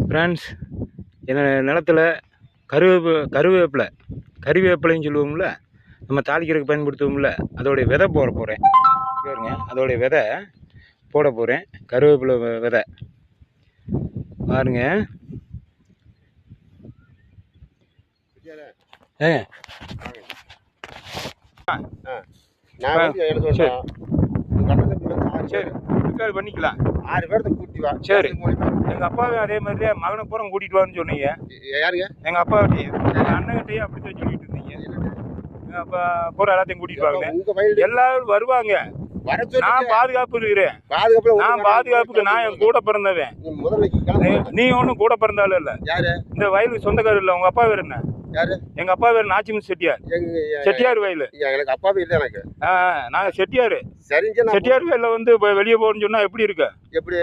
Friends, என்னோட நிலத்துல கருவேப்பிலைன்னு சொல்லுவோம்ல, நம்ம தாளிக்கிறதுக்கு பயன்படுத்துவோம்ல, அதோடைய விதை போட போகிறேன். பாருங்க, அதோடைய விதை போட போகிறேன். கருவேப்பிலை விதை பாருங்க. சரி, பண்ணிக்கலாம். 6 பேர்த்த கூட்டி வா. சரி, எங்கள் அப்பாவே அதே மாதிரியே மகனை பூரா கூட்டிகிட்டு வான்னு சொன்னீங்க. யாருங்க? எங்கள் அப்பாட்டையும் எங்கள் அண்ணன்கிட்டையும் அப்படித்தான் சொல்லிட்டு இருந்தீங்க. எங்கள் அப்பா பூரா எல்லாத்தையும் கூட்டிகிட்டு வாங்க, எல்லாரும் வருவாங்க. நான் பாதுகாப்பு இருக்கிறேன். நான் பாதுகாப்புக்கு நான் என் கூட பிறந்தவன். நீ ஒன்றும் கூட பிறந்தாலும் இல்லை. இந்த வயலுக்கு சொந்தக்காரர் இல்லை. உங்க அப்பா பேர் என்ன? எங்க அப்பா பேர் நாச்சிமுத்து செட்டியார். செட்டியார் வயலு. எனக்கு அப்பாவே இல்லை. எனக்கு நாங்க செட்டியார். செட்டியார் வயல்ல வந்து வெளியே போகணும்னு சொன்னா எப்படி இருக்கு? எப்படி